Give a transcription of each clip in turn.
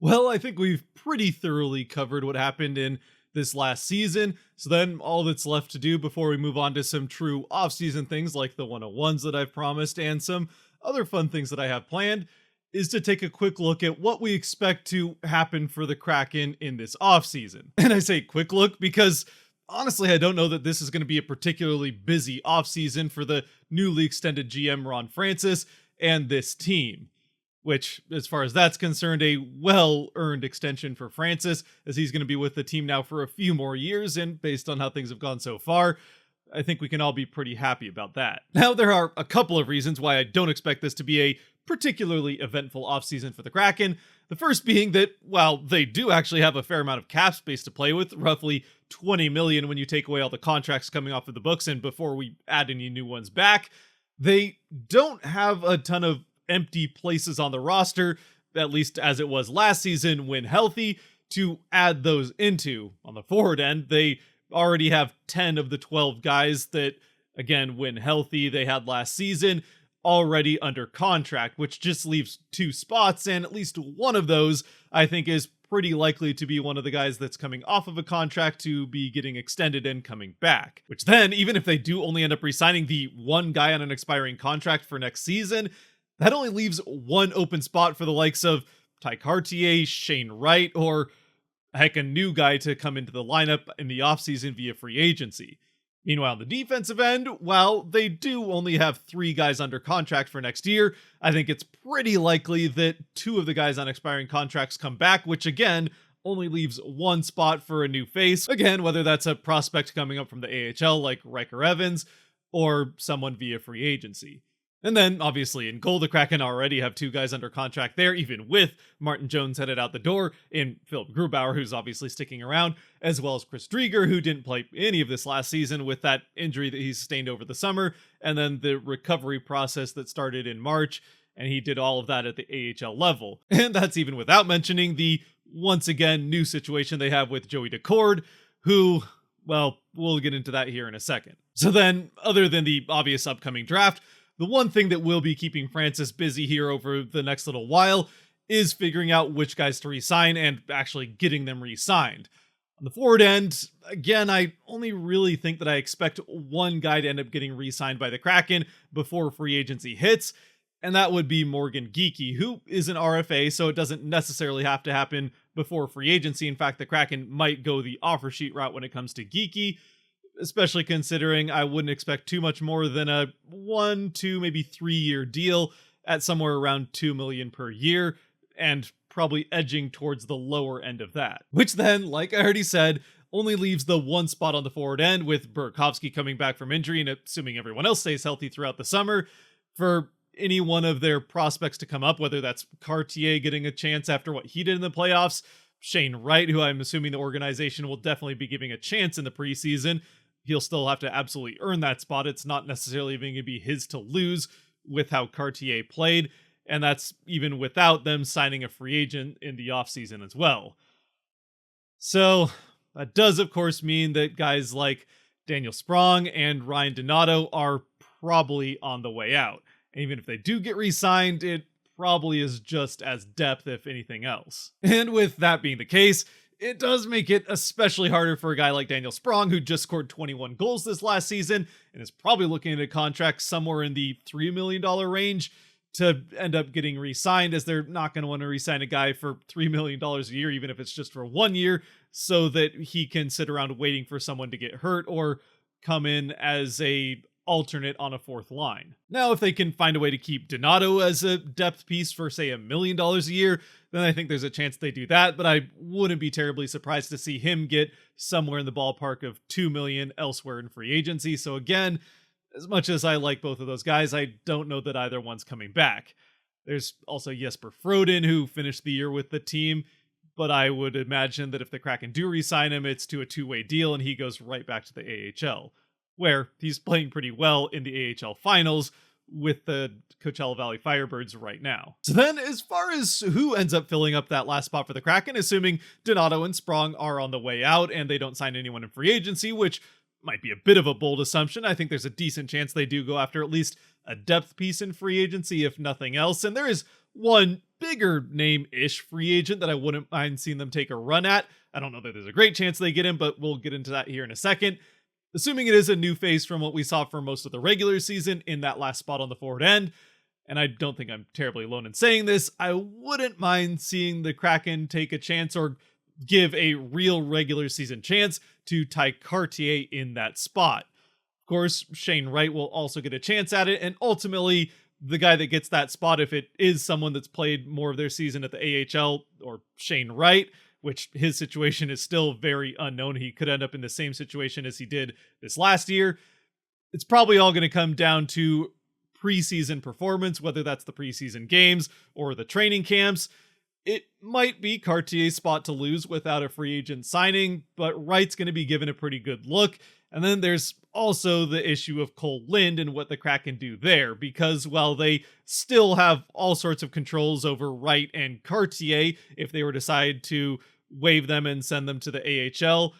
Well, I think we've pretty thoroughly covered what happened in this last season. So then all that's left to do before we move on to some true off-season things like the 101s that I've promised and some other fun things that I have planned is to take a quick look at what we expect to happen for the Kraken in this off-season. And I say quick look because honestly, I don't know that this is going to be a particularly busy off-season for the newly extended GM Ron Francis and this team. Which, as far as that's concerned, a well-earned extension for Francis, as he's going to be with the team now for a few more years, and based on how things have gone so far, I think we can all be pretty happy about that. Now, there are a couple of reasons why I don't expect this to be a particularly eventful offseason for the Kraken. The first being that, while they do actually have a fair amount of cap space to play with, roughly 20 million when you take away all the contracts coming off of the books and before we add any new ones back, they don't have a ton of empty places on the roster, at least as it was last season when healthy, to add those into. On the forward end, they already have 10 of the 12 guys that, again, when healthy, they had last season already under contract, which just leaves 2 spots, and at least one of those, I think, is pretty likely to be one of the guys that's coming off of a contract to be getting extended and coming back. Which then, even if they do only end up re-signing the one guy on an expiring contract for next season, that only leaves one open spot for the likes of Ty Cartier, Shane Wright, or heck, a new guy to come into the lineup in the offseason via free agency. Meanwhile, on the defensive end, while they do only have 3 guys under contract for next year, I think it's pretty likely that 2 of the guys on expiring contracts come back, which again, only leaves one spot for a new face. Again, whether that's a prospect coming up from the AHL like Riker Evans, or someone via free agency. And then, obviously, in goal, the Kraken already have 2 guys under contract there, even with Martin Jones headed out the door, in Philip Grubauer, who's obviously sticking around, as well as Chris Drieger, who didn't play any of this last season with that injury that he sustained over the summer, and then the recovery process that started in March, and he did all of that at the AHL level. And that's even without mentioning the, once again, new situation they have with Joey Decord, who, well, we'll get into that here in a second. So then, other than the obvious upcoming draft, the one thing that will be keeping Francis busy here over the next little while is figuring out which guys to re-sign and actually getting them re-signed. On the forward end, again, I only really think that I expect one guy to end up getting re-signed by the Kraken before free agency hits, and that would be Morgan Geekie, who is an RFA, so it doesn't necessarily have to happen before free agency. In fact, the Kraken might go the offer sheet route when it comes to Geekie, especially considering I wouldn't expect too much more than a 1, 2, maybe 3-year deal at somewhere around $2 million per year, and probably edging towards the lower end of that. Which then, like I already said, only leaves the one spot on the forward end, with Burakovsky coming back from injury and assuming everyone else stays healthy throughout the summer, for any one of their prospects to come up, whether that's Cartier getting a chance after what he did in the playoffs, Shane Wright, who I'm assuming the organization will definitely be giving a chance in the preseason. He'll still have to absolutely earn that spot. It's not necessarily even going to be his to lose with how Cartier played, and that's even without them signing a free agent in the offseason as well. So that does, of course, mean that guys like Daniel Sprong and Ryan Donato are probably on the way out. And even if they do get re-signed, it probably is just as depth, if anything else. And with that being the case, it does make it especially harder for a guy like Daniel Sprong, who just scored 21 goals this last season and is probably looking at a contract somewhere in the $3 million range, to end up getting re-signed, as they're not going to want to re-sign a guy for $3 million a year, even if it's just for 1 year, so that he can sit around waiting for someone to get hurt or come in as a alternate on a 4th line. Now, if they can find a way to keep Donato as a depth piece for, say, $1 million a year, then I think there's a chance they do that, but I wouldn't be terribly surprised to see him get somewhere in the ballpark of $2 million elsewhere in free agency. So again, as much as I like both of those guys, I don't know that either one's coming back. There's also Jesper Froden, who finished the year with the team, but I would imagine that if the Kraken do re-sign him, it's to a 2-way deal and he goes right back to the AHL, where he's playing pretty well in the AHL finals with the Coachella Valley Firebirds right now. So then, as far as who ends up filling up that last spot for the Kraken, assuming Donato and Sprong are on the way out and they don't sign anyone in free agency, which might be a bit of a bold assumption, I think there's a decent chance they do go after at least a depth piece in free agency, if nothing else. And there is one bigger name-ish free agent that I wouldn't mind seeing them take a run at. I don't know that there's a great chance they get him, but we'll get into that here in a second. Assuming it is a new face from what we saw for most of the regular season in that last spot on the forward end, and I don't think I'm terribly alone in saying this, I wouldn't mind seeing the Kraken take a chance or give a real regular season chance to Ty Cartier in that spot. Of course, Shane Wright will also get a chance at it, and ultimately, the guy that gets that spot, if it is someone that's played more of their season at the AHL or Shane Wright, which his situation is still very unknown. He could end up in the same situation as he did this last year. It's probably all going to come down to preseason performance, whether that's the preseason games or the training camps. It might be Cartier's spot to lose without a free agent signing, but Wright's going to be given a pretty good look. And then there's also the issue of Cole Lind and what the Kraken do there, because while they still have all sorts of controls over Wright and Cartier, if they were to decide to waive them and send them to the AHL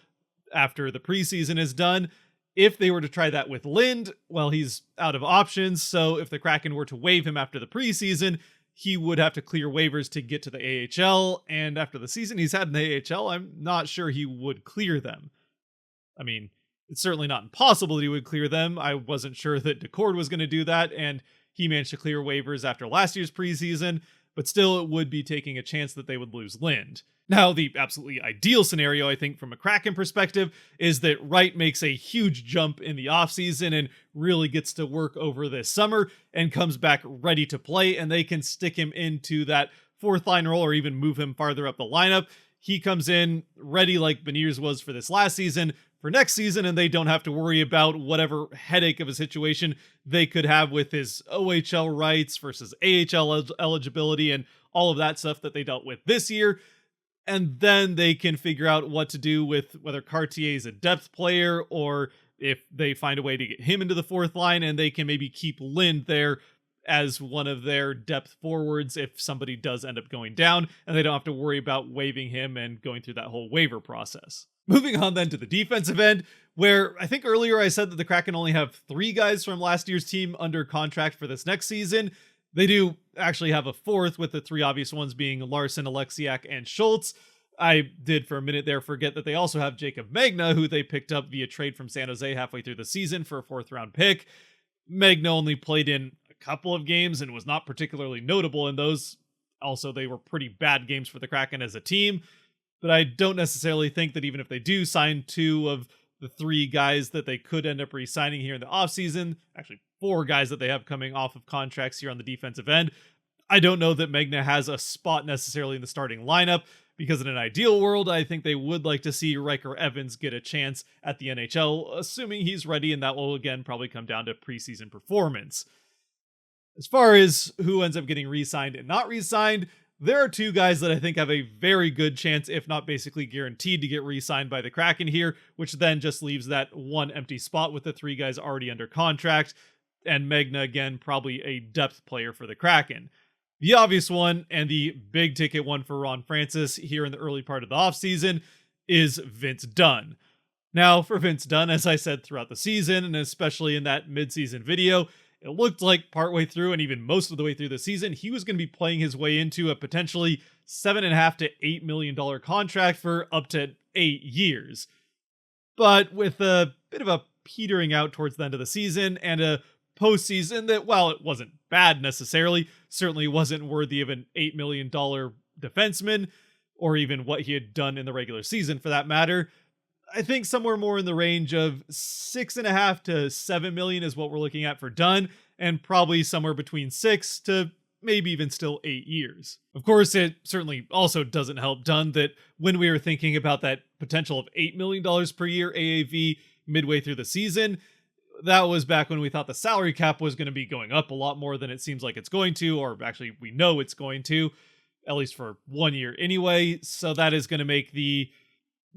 after the preseason is done, if they were to try that with Lind, well, he's out of options. So if the Kraken were to waive him after the preseason, he would have to clear waivers to get to the AHL. And after the season he's had in the AHL, I'm not sure he would clear them. I mean, it's certainly not impossible that he would clear them. I wasn't sure that Decord was going to do that, and he managed to clear waivers after last year's preseason, but still it would be taking a chance that they would lose Lind. Now, the absolutely ideal scenario, I think, from a Kraken perspective, is that Wright makes a huge jump in the offseason and really gets to work over this summer and comes back ready to play, and they can stick him into that fourth line role or even move him farther up the lineup. He comes in ready like Beniers was for this last season, for next season, and they don't have to worry about whatever headache of a situation they could have with his OHL rights versus AHL eligibility and all of that stuff that they dealt with this year. And then they can figure out what to do with whether Cartier is a depth player or if they find a way to get him into the fourth line, and they can maybe keep Lind there as one of their depth forwards if somebody does end up going down, and they don't have to worry about waiving him and going through that whole waiver process. Moving on then to the defensive end, where I think earlier I said that the Kraken only have 3 guys from last year's team under contract for this next season. They do actually have a 4th, with the 3 obvious ones being Larson, Alexiak, and Schultz. I did for a minute there forget that they also have Jacob Magna, who they picked up via trade from San Jose halfway through the season for a 4th round pick. Magna only played in a couple of games and was not particularly notable in those. Also, they were pretty bad games for the Kraken as a team. But I don't necessarily think that even if they do sign 2 of the 3 guys that they could end up re-signing here in the offseason, actually 4 guys that they have coming off of contracts here on the defensive end, I don't know that Magna has a spot necessarily in the starting lineup, because in an ideal world, I think they would like to see Riker Evans get a chance at the NHL, assuming he's ready, and that will again probably come down to preseason performance. As far as who ends up getting re-signed and not re-signed, there are 2 guys that I think have a very good chance, if not basically guaranteed, to get re-signed by the Kraken here, which then just leaves that 1 empty spot with the 3 guys already under contract, and Magna, again, probably a depth player for the Kraken. The obvious one, and the big ticket one for Ron Francis here in the early part of the offseason, is Vince Dunn. Now, for Vince Dunn, as I said throughout the season, and especially in that midseason video, it looked like partway through and even most of the way through the season, he was going to be playing his way into a potentially $7.5 to $8 million contract for up to 8 years. But with a bit of a petering out towards the end of the season and a postseason that, while it wasn't bad necessarily, certainly wasn't worthy of an $8 million defenseman, or even what he had done in the regular season for that matter, I think somewhere more in the range of $6.5 to $7 million is what we're looking at for Dunn, and probably somewhere between 6 to maybe even still 8 years. Of course, it certainly also doesn't help Dunn that when we were thinking about that potential of $8 million per year AAV midway through the season, that was back when we thought the salary cap was going to be going up a lot more than it seems like it's going to, or actually we know it's going to, at least for 1 year anyway. So that is going to make the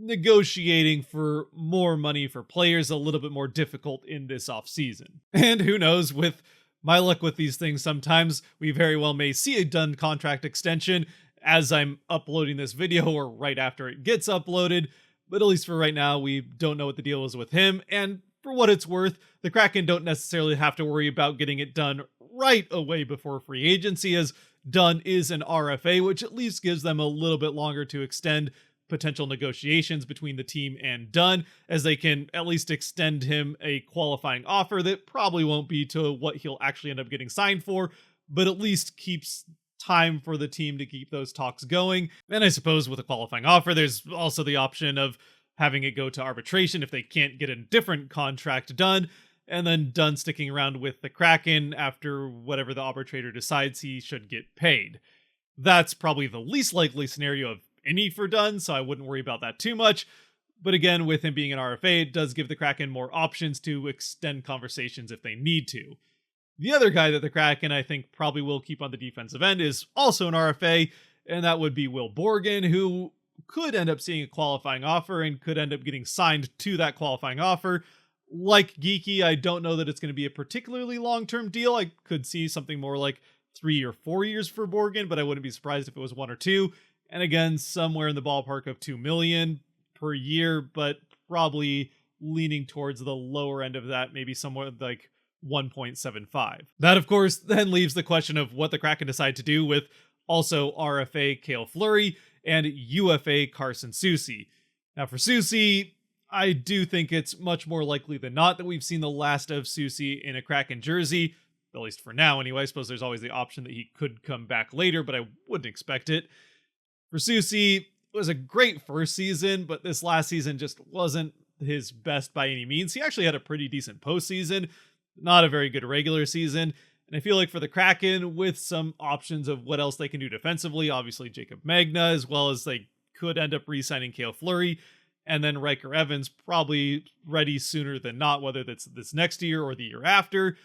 negotiating for more money for players a little bit more difficult in this offseason. And who knows, with my luck with these things, sometimes we very well may see a Dunn contract extension as I'm uploading this video or right after it gets uploaded. But at least for right now, we don't know what the deal is with him. And for what it's worth, the Kraken don't necessarily have to worry about getting it done right away before free agency, as Dunn is an RFA, which at least gives them a little bit longer to extend potential negotiations between the team and Dunn, as they can at least extend him a qualifying offer that probably won't be to what he'll actually end up getting signed for, but at least keeps time for the team to keep those talks going. And I suppose with a qualifying offer, there's also the option of having it go to arbitration if they can't get a different contract done, and then Dunn sticking around with the Kraken after whatever the arbitrator decides he should get paid. That's probably the least likely scenario of any for Dunn, so I wouldn't worry about that too much. But again, with him being an RFA, it does give the Kraken more options to extend conversations if they need to. The other guy that the Kraken, I think, probably will keep on the defensive end is also an RFA, and that would be Will Borgen, who could end up seeing a qualifying offer and could end up getting signed to that qualifying offer. Like Geeky, I don't know that it's going to be a particularly long-term deal. I could see something more like 3 or 4 years for Borgen, but I wouldn't be surprised if it was 1 or 2. And again, somewhere in the ballpark of $2 million per year, but probably leaning towards the lower end of that, maybe somewhere like 1.75. That, of course, then leaves the question of what the Kraken decide to do with also RFA Cale Fleury and UFA Carson Soucy. Now, for Soucy, I do think it's much more likely than not that we've seen the last of Soucy in a Kraken jersey, at least for now anyway. I suppose there's always the option that he could come back later, but I wouldn't expect it. For Soucy, it was a great first season, but this last season just wasn't his best by any means. He actually had a pretty decent postseason, not a very good regular season. And I feel like for the Kraken, with some options of what else they can do defensively, obviously Jacob Magna, as well as they could end up re-signing Cale Fleury, and then Riker Evans probably ready sooner than not, whether that's this next year or the year after.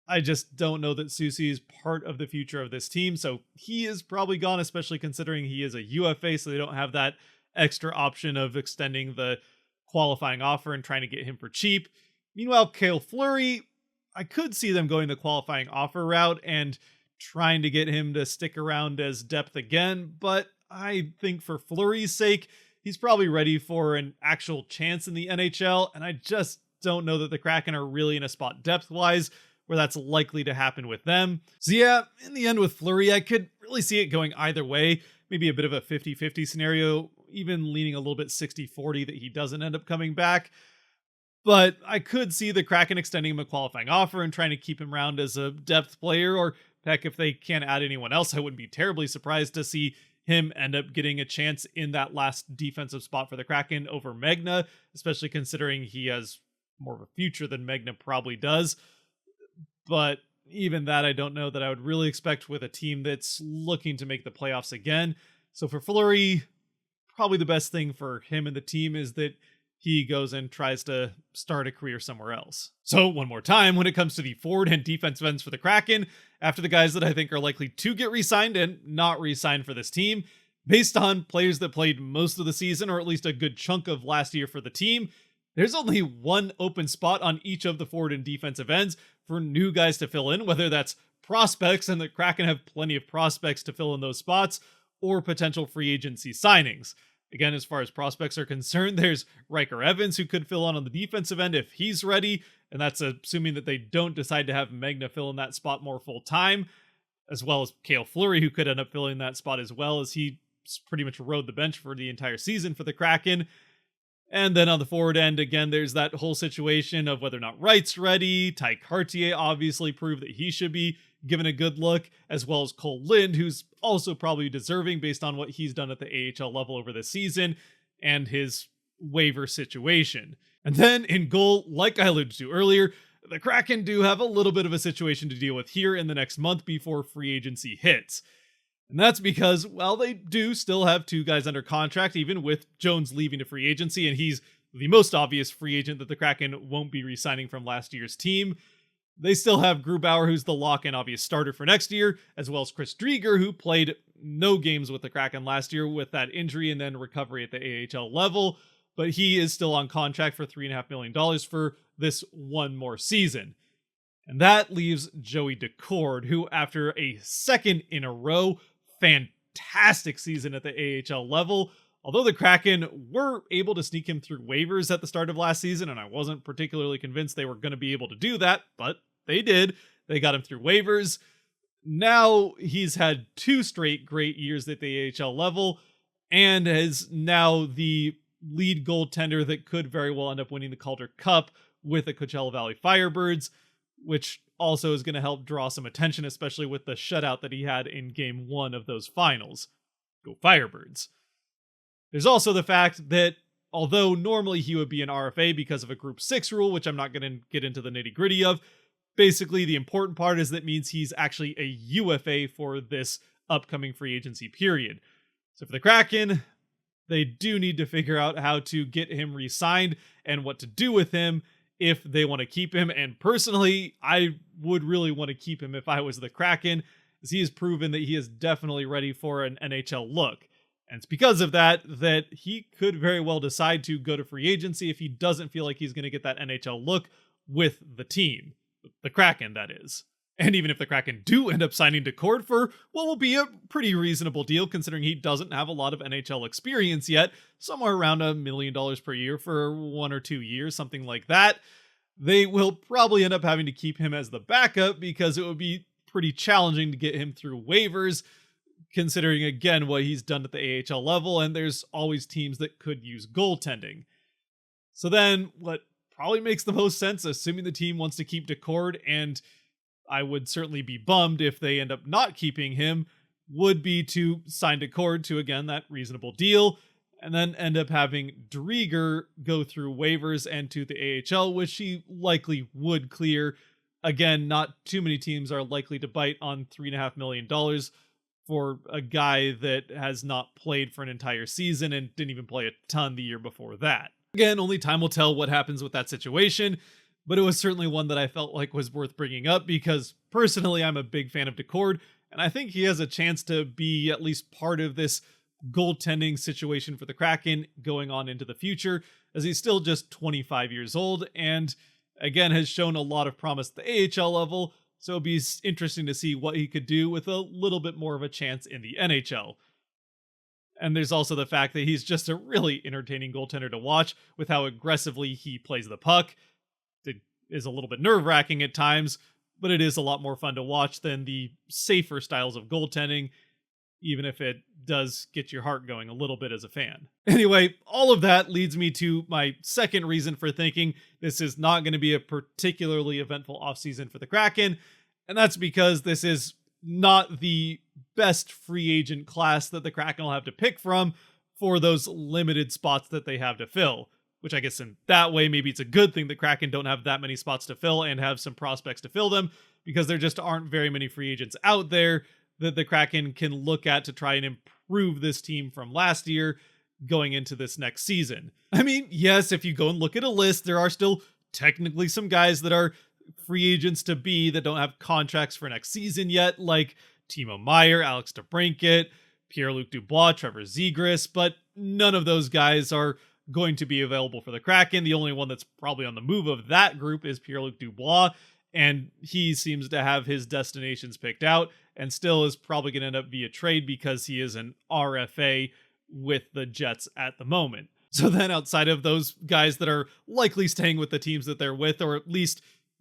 I just don't know that Soucy is part of the future of this team, so he is probably gone, especially considering he is a UFA, so they don't have that extra option of extending the qualifying offer and trying to get him for cheap. Meanwhile, Cale Fleury, I could see them going the qualifying offer route and trying to get him to stick around as depth again, but I think for Fleury's sake, he's probably ready for an actual chance in the NHL, and I just don't know that the Kraken are really in a spot depth-wise where that's likely to happen with them. So yeah, in the end with Fleury, I could really see it going either way. Maybe a bit of a 50-50 scenario, even leaning a little bit 60-40 that he doesn't end up coming back. But I could see the Kraken extending him a qualifying offer and trying to keep him around as a depth player, or heck, if they can't add anyone else, I wouldn't be terribly surprised to see him end up getting a chance in that last defensive spot for the Kraken over Magna, especially considering he has more of a future than Magna probably does. But even that, I don't know that I would really expect with a team that's looking to make the playoffs again. So for Fleury, probably the best thing for him and the team is that he goes and tries to start a career somewhere else. So one more time, when it comes to the forward and defensive ends for the Kraken, after the guys that I think are likely to get re-signed and not re-signed for this team, based on players that played most of the season, or at least a good chunk of last year for the team, there's only one open spot on each of the forward and defensive ends for new guys to fill in, whether that's prospects, and the Kraken have plenty of prospects to fill in those spots, or potential free agency signings. Again, as far as prospects are concerned, there's Riker Evans, who could fill on the defensive end if he's ready, and that's assuming that they don't decide to have Magna fill in that spot more full-time, as well as Cale Fleury, who could end up filling that spot as well, as he pretty much rode the bench for the entire season for the Kraken. And then on the forward end, again, there's that whole situation of whether or not Wright's ready. Ty Cartier obviously proved that he should be given a good look, as well as Cole Lind, who's also probably deserving based on what he's done at the AHL level over this season and his waiver situation. And then in goal, like I alluded to earlier, the Kraken do have a little bit of a situation to deal with here in the next month before free agency hits. And that's because, well, they do still have 2 guys under contract, even with Jones leaving to free agency, and he's the most obvious free agent that the Kraken won't be re-signing from last year's team. They still have Grubauer, who's the lock-in obvious starter for next year, as well as Chris Drieger, who played no games with the Kraken last year with that injury and then recovery at the AHL level, but he is still on contract for $3.5 million for this one more season. And that leaves Joey Decord, who after a second in a row fantastic season at the AHL level, although the Kraken were able to sneak him through waivers at the start of last season, and I wasn't particularly convinced they were going to be able to do that, but they did. They got him through waivers. Now he's had 2 straight great years at the AHL level and is now the lead goaltender that could very well end up winning the Calder Cup with the Coachella Valley Firebirds, which also is going to help draw some attention, especially with the shutout that he had in game 1 of those finals. Go Firebirds. There's also the fact that although normally he would be an RFA because of a Group 6 rule, which I'm not going to get into the nitty-gritty of, basically the important part is that means he's actually a UFA for this upcoming free agency period. So for the Kraken, they do need to figure out how to get him re-signed and what to do with him if they want to keep him. And personally, I would really want to keep him if I was the Kraken, as he has proven that he is definitely ready for an NHL look. And it's because of that he could very well decide to go to free agency if he doesn't feel like he's going to get that NHL look with the team. The Kraken, that is. And even if the Kraken do end up signing Decord for what will be a pretty reasonable deal, considering he doesn't have a lot of NHL experience yet, somewhere around $1 million per year for 1 or 2 years, something like that, they will probably end up having to keep him as the backup because it would be pretty challenging to get him through waivers, considering again what he's done at the AHL level, and there's always teams that could use goaltending. So then what probably makes the most sense, assuming the team wants to keep Decord, and I would certainly be bummed if they end up not keeping him, would be to sign Decord to, again, that reasonable deal, and then end up having Drieger go through waivers and to the AHL, which he likely would clear. Again, not too many teams are likely to bite on $3.5 million for a guy that has not played for an entire season and didn't even play a ton the year before that. Again, only time will tell what happens with that situation, but it was certainly one that I felt like was worth bringing up because personally I'm a big fan of Decord, and I think he has a chance to be at least part of this goaltending situation for the Kraken going on into the future, as he's still just 25 years old and again has shown a lot of promise at the AHL level, so it'll be interesting to see what he could do with a little bit more of a chance in the NHL. And there's also the fact that he's just a really entertaining goaltender to watch with how aggressively he plays the puck. It is a little bit nerve-wracking at times, but it is a lot more fun to watch than the safer styles of goaltending, even if it does get your heart going a little bit as a fan. Anyway, all of that leads me to my second reason for thinking this is not going to be a particularly eventful offseason for the Kraken, and that's because this is not the best free agent class that the Kraken will have to pick from for those limited spots that they have to fill, which I guess in that way, maybe it's a good thing the Kraken don't have that many spots to fill and have some prospects to fill them, because there just aren't very many free agents out there that the Kraken can look at to try and improve this team from last year going into this next season. I mean, yes, if you go and look at a list, there are still technically some guys that are free agents to be that don't have contracts for next season yet, like Timo Meier, Alex DeBrincat, Pierre-Luc Dubois, Trevor Zegras, but none of those guys are going to be available for the Kraken. The only one that's probably on the move of that group is Pierre-Luc Dubois, and he seems to have his destinations picked out and still is probably going to end up via trade because he is an RFA with the Jets at the moment. So then outside of those guys that are likely staying with the teams that they're with, or at least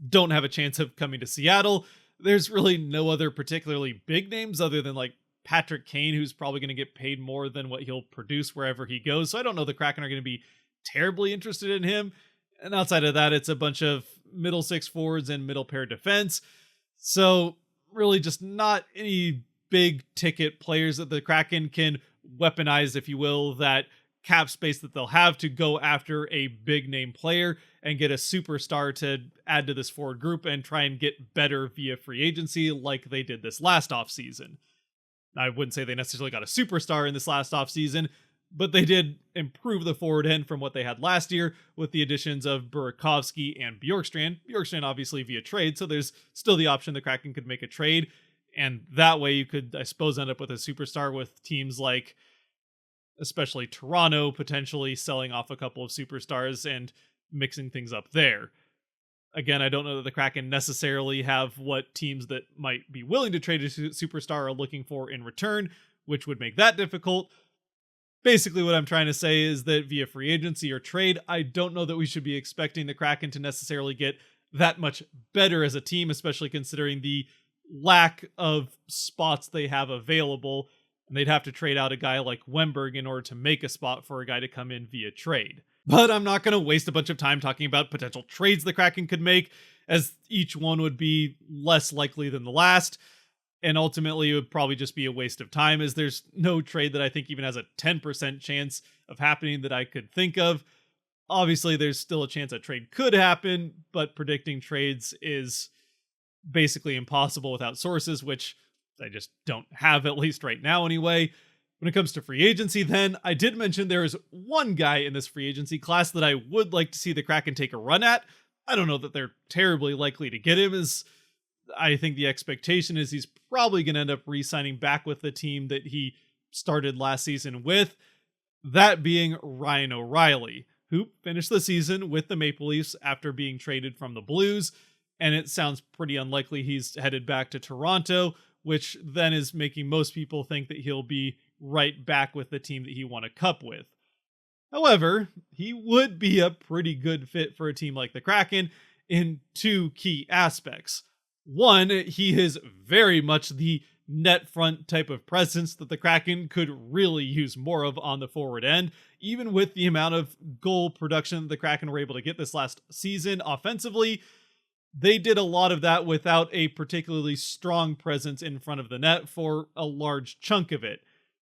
don't have a chance of coming to Seattle, there's really no other particularly big names other than like Patrick Kane, who's probably going to get paid more than what he'll produce wherever he goes. So I don't know the Kraken are going to be terribly interested in him. And outside of that, it's a bunch of middle six forwards and middle pair defense. So really just not any big ticket players that the Kraken can weaponize, if you will, that cap space that they'll have to go after a big name player and get a superstar to add to this forward group and try and get better via free agency like they did this last offseason. I wouldn't say they necessarily got a superstar in this last offseason, but they did improve the forward end from what they had last year with the additions of Burakovsky and Bjorkstrand. Bjorkstrand obviously via trade, so there's still the option the Kraken could make a trade, and that way you could, I suppose, end up with a superstar with teams like especially Toronto potentially selling off a couple of superstars and mixing things up there. Again, I don't know that the Kraken necessarily have what teams that might be willing to trade a superstar are looking for in return, which would make that difficult. Basically, what I'm trying to say is that via free agency or trade, I don't know that we should be expecting the Kraken to necessarily get that much better as a team, especially considering the lack of spots they have available, and they'd have to trade out a guy like Wemberg in order to make a spot for a guy to come in via trade. But I'm not going to waste a bunch of time talking about potential trades the Kraken could make, as each one would be less likely than the last. And ultimately, it would probably just be a waste of time, as there's no trade that I think even has a 10% chance of happening that I could think of. Obviously, there's still a chance a trade could happen, but predicting trades is basically impossible without sources, which I just don't have, at least right now anyway. When it comes to free agency, then, I did mention there is one guy in this free agency class that I would like to see the Kraken take a run at. I don't know that they're terribly likely to get him, as I think the expectation is he's probably going to end up re-signing back with the team that he started last season with, that being Ryan O'Reilly, who finished the season with the Maple Leafs after being traded from the Blues, and it sounds pretty unlikely he's headed back to Toronto, which then is making most people think that he'll be right back with the team that he won a cup with. However, he would be a pretty good fit for a team like the Kraken in two key aspects. One, he is very much the net front type of presence that the Kraken could really use more of on the forward end, even with the amount of goal production the Kraken were able to get this last season offensively. They did a lot of that without a particularly strong presence in front of the net for a large chunk of it.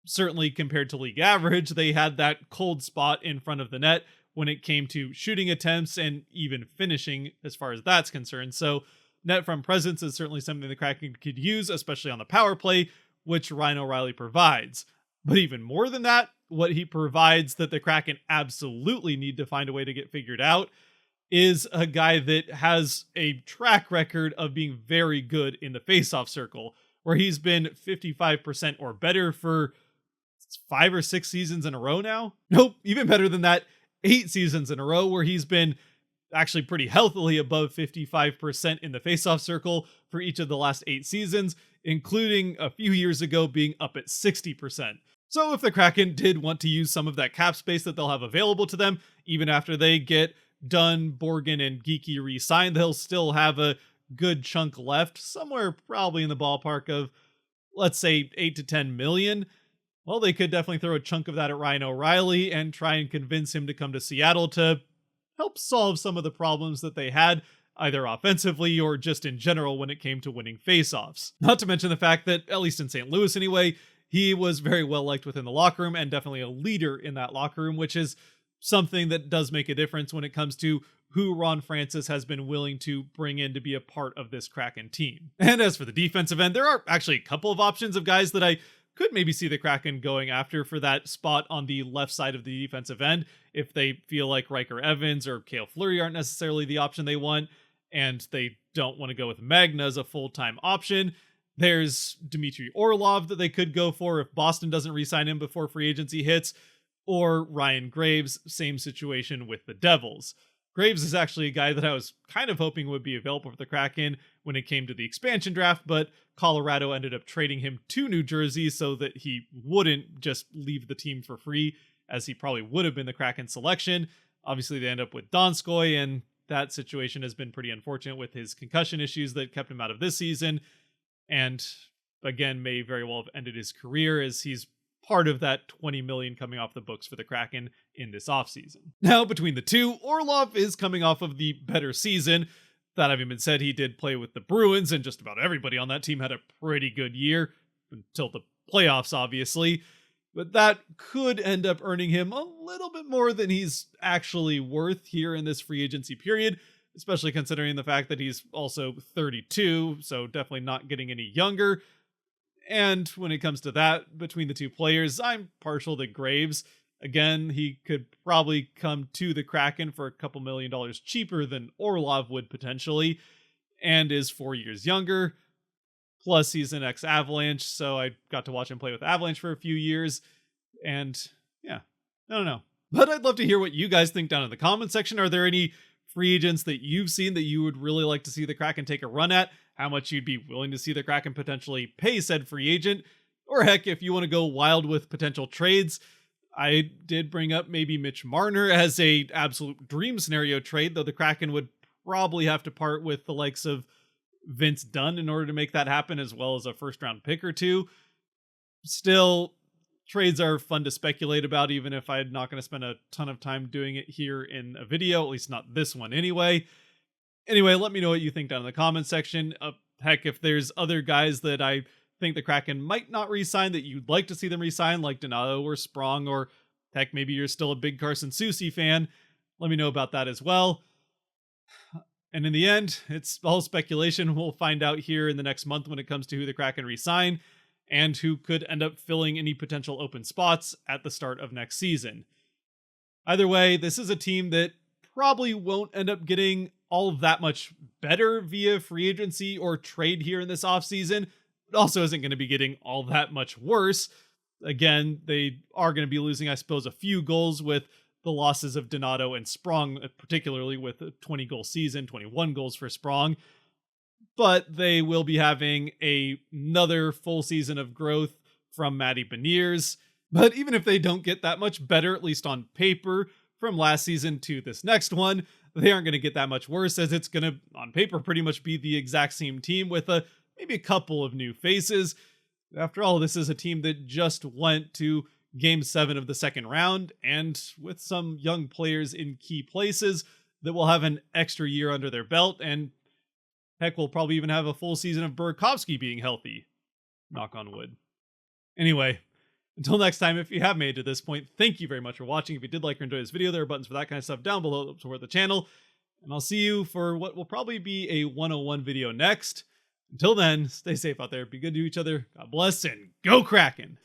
Certainly compared to league average, they had that cold spot in front of the net when it came to shooting attempts and even finishing as far as that's concerned. So net front presence is certainly something the Kraken could use, especially on the power play, which Ryan O'Reilly provides. But even more than that, what he provides that the Kraken absolutely need to find a way to get figured out is a guy that has a track record of being very good in the faceoff circle, where he's been 55% or better for 5 or 6 seasons in a row now. Nope, even better than that, 8 seasons in a row, where he's been actually pretty healthily above 55% in the faceoff circle for each of the last 8 seasons, including a few years ago being up at 60%. So if the Kraken did want to use some of that cap space that they'll have available to them, even after they get Dunn, Borgen, and Geekie re-signed, they'll still have a good chunk left, somewhere probably in the ballpark of, let's say, 8 to 10 million. Well, they could definitely throw a chunk of that at Ryan O'Reilly and try and convince him to come to Seattle to help solve some of the problems that they had, either offensively or just in general when it came to winning faceoffs. Not to mention the fact that, at least in St. Louis anyway, he was very well liked within the locker room and definitely a leader in that locker room, which is something that does make a difference when it comes to who Ron Francis has been willing to bring in to be a part of this Kraken team. And as for the defensive end, there are actually a couple of options of guys that I could maybe see the Kraken going after for that spot on the left side of the defensive end, if they feel like Riker Evans or Cale Fleury aren't necessarily the option they want, and they don't want to go with Magna as a full-time option. There's Dmitry Orlov that they could go for if Boston doesn't re-sign him before free agency hits, or Ryan Graves, same situation with the Devils. Graves is actually a guy that I was kind of hoping would be available for the Kraken when it came to the expansion draft, but Colorado ended up trading him to New Jersey so that he wouldn't just leave the team for free, as he probably would have been the Kraken selection. Obviously, they end up with Donskoy, and that situation has been pretty unfortunate with his concussion issues that kept him out of this season, and again, may very well have ended his career, as he's part of that 20 million coming off the books for the Kraken in this offseason. Now, between the two, Orlov is coming off of the better season. That having been said, he did play with the Bruins, and just about everybody on that team had a pretty good year, until the playoffs, obviously. But that could end up earning him a little bit more than he's actually worth here in this free agency period, especially considering the fact that he's also 32, so definitely not getting any younger. And when it comes to that, between the two players, I'm partial to Graves. Again, he could probably come to the Kraken for a couple $1 million cheaper than Orlov would potentially, and is 4 years younger. Plus, he's an ex-Avalanche, so I got to watch him play with Avalanche for a few years. And yeah, I don't know. But I'd love to hear what you guys think down in the comment section. Are there any free agents that you've seen that you would really like to see the Kraken take a run at? How much you'd be willing to see the Kraken potentially pay said free agent? Or heck, if you want to go wild with potential trades, I did bring up maybe Mitch Marner as a absolute dream scenario trade, though the Kraken would probably have to part with the likes of Vince done in order to make that happen, as well as a first round pick or two. Still, trades are fun to speculate about, even if I'm not going to spend a ton of time doing it here in a video, at least not this one anyway. Anyway, let me know what you think down in the comments section. Heck, if there's other guys that I think the Kraken might not re-sign that you'd like to see them re-sign, like Donato or Sprong, or heck, maybe you're still a big Carson Soucy fan, let me know about that as well. And in the end, it's all speculation. We'll find out here in the next month when it comes to who the Kraken re-sign and who could end up filling any potential open spots at the start of next season. Either way, this is a team that probably won't end up getting all that much better via free agency or trade here in this offseason, but also isn't going to be getting all that much worse. Again, they are going to be losing, I suppose, a few goals with the losses of Donato and Sprong, particularly with a 20-goal season, 21 goals for Sprong. But they will be having another full season of growth from Matty Beniers. But even if they don't get that much better, at least on paper, from last season to this next one, they aren't going to get that much worse, as it's going to, on paper, pretty much be the exact same team with maybe a couple of new faces. After all, this is a team that just went to Game 7 of the second round, and with some young players in key places that will have an extra year under their belt, and heck, we'll probably even have a full season of Burakovsky being healthy. Knock on wood. Anyway, until next time, if you have made it to this point, thank you very much for watching. If you did like or enjoy this video, there are buttons for that kind of stuff down below to support the channel. And I'll see you for what will probably be a 101 video next. Until then, stay safe out there, be good to each other, God bless, and go Kraken!